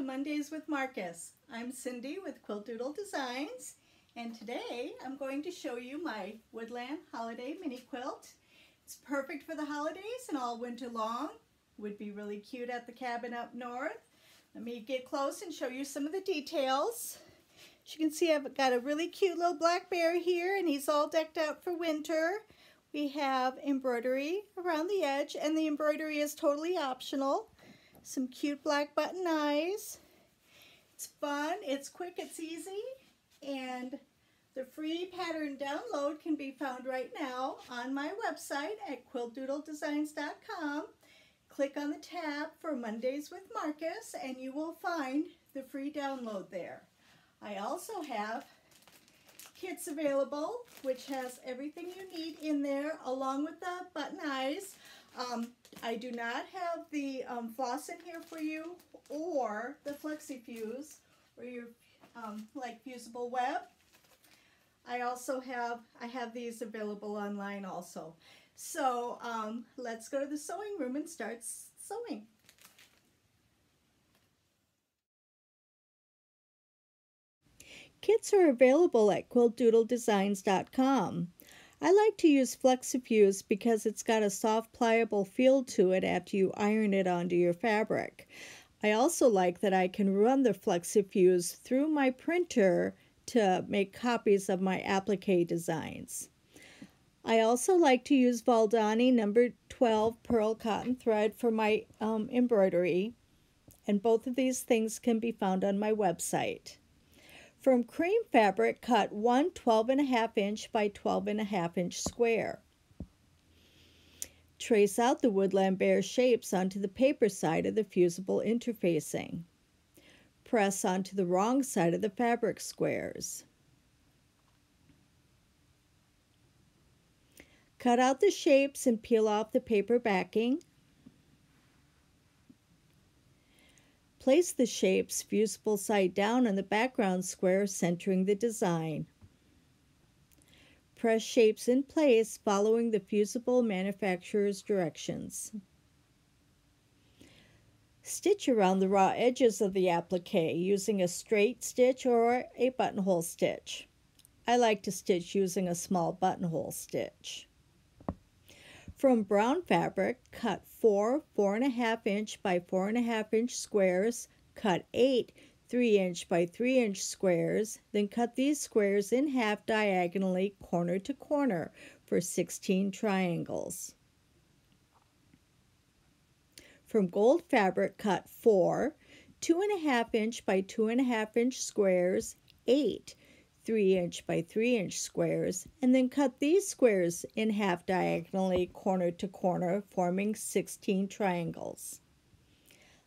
Mondays with Marcus. I'm Cindy with Quilt Doodle Designs, and today I'm going to show you my Woodland Holiday mini quilt. It's perfect for the holidays and all winter long. Would be really cute at the cabin up north. Let me get close and show you some of the details. As you can see, I've got a really cute little black bear here, and he's all decked out for winter. We have embroidery around the edge, and the embroidery is totally optional. Some cute black button eyes. It's fun, it's quick, it's easy, and the free pattern download can be found right now on my website at quiltdoodledesigns.com. Click on the tab for Mondays with Marcus and you will find the free download there. I also have kits available, which has everything you need in there along with the button eyes. I do not have the floss in here for you, or the flexi-fuse, or your like fusible web. I have these available online also. So let's go to the sewing room and start sewing. Kits are available at quiltdoodledesigns.com. I like to use flexi-fuse because it's got a soft, pliable feel to it after you iron it onto your fabric. I also like that I can run the flexi-fuse through my printer to make copies of my applique designs. I also like to use Valdani number 12 pearl cotton thread for my embroidery, and both of these things can be found on my website. From cream fabric, cut one 12.5 inch by 12.5 inch square. Trace out the woodland bear shapes onto the paper side of the fusible interfacing. Press onto the wrong side of the fabric squares. Cut out the shapes and peel off the paper backing. Place the shapes fusible side down on the background square, centering the design. Press shapes in place following the fusible manufacturer's directions. Stitch around the raw edges of the applique using a straight stitch or a buttonhole stitch. I like to stitch using a small buttonhole stitch. From brown fabric, cut 4 4.5 inch by 4.5 inch squares, cut 8 3 inch by 3 inch squares, then cut these squares in half diagonally corner to corner for 16 triangles. From gold fabric, cut 4 2.5 inch by 2.5 inch squares, 8 3 inch by 3 inch squares, and then cut these squares in half diagonally corner to corner, forming 16 triangles.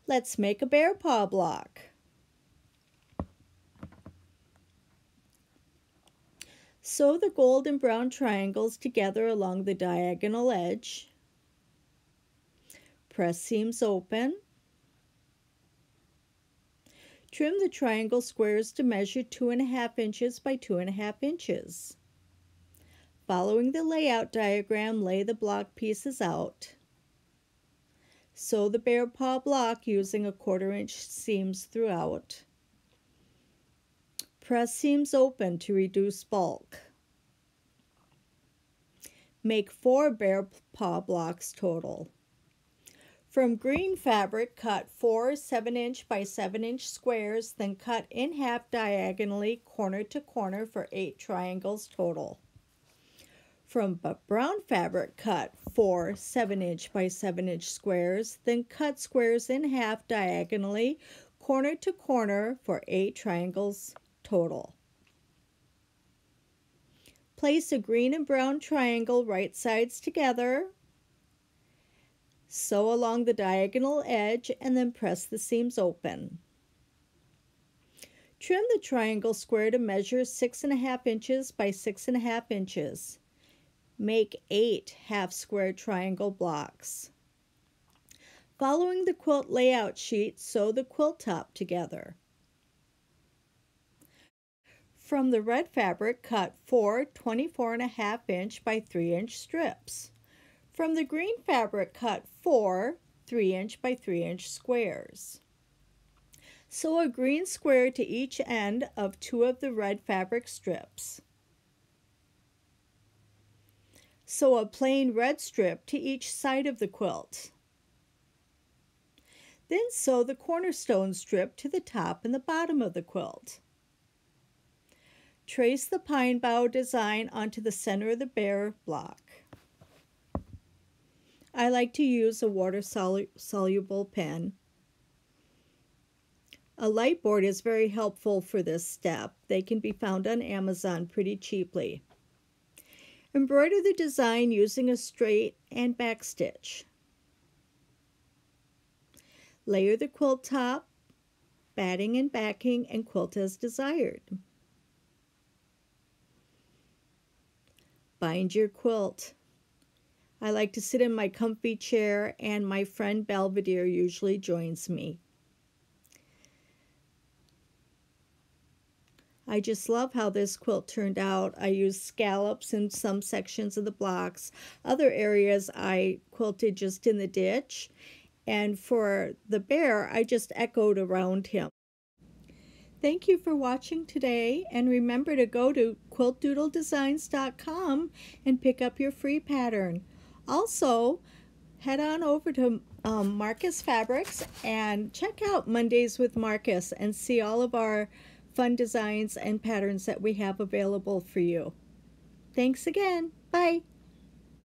Let's make a bear paw block. Sew the gold and brown triangles together along the diagonal edge. Press seams open. Trim the triangle squares to measure 2.5 inches by 2.5 inches. Following the layout diagram, lay the block pieces out. Sew the bear paw block using 1/4 inch seams throughout. Press seams open to reduce bulk. Make 4 bear paw blocks total. From green fabric, cut 4 7 inch by 7 inch squares, then cut in half diagonally corner to corner for 8 triangles total. From brown fabric, cut 4 7 inch by 7 inch squares, then cut squares in half diagonally corner to corner for 8 triangles total. Place a green and brown triangle right sides together. Sew along the diagonal edge and then press the seams open. Trim the triangle square to measure 6.5 inches by 6.5 inches. Make 8 half square triangle blocks. Following the quilt layout sheet, sew the quilt top together. From the red fabric, cut 4 24.5 inch by 3 inch strips. From the green fabric, cut 4 3 inch by 3 inch squares. Sew a green square to each end of 2 of the red fabric strips. Sew a plain red strip to each side of the quilt. Then sew the cornerstone strip to the top and the bottom of the quilt. Trace the pine bough design onto the center of the bear block. I like to use a water-soluble pen. A light board is very helpful for this step. They can be found on Amazon pretty cheaply. Embroider the design using a straight and back stitch. Layer the quilt top, batting and backing, and quilt as desired. Bind your quilt. I like to sit in my comfy chair, and my friend Belvedere usually joins me. I just love how this quilt turned out. I used scallops in some sections of the blocks. Other areas I quilted just in the ditch. And for the bear, I just echoed around him. Thank you for watching today, and remember to go to quiltdoodledesigns.com and pick up your free pattern. Also, head on over to Marcus Fabrics and check out Mondays with Marcus and see all of our fun designs and patterns that we have available for you. Thanks again. Bye.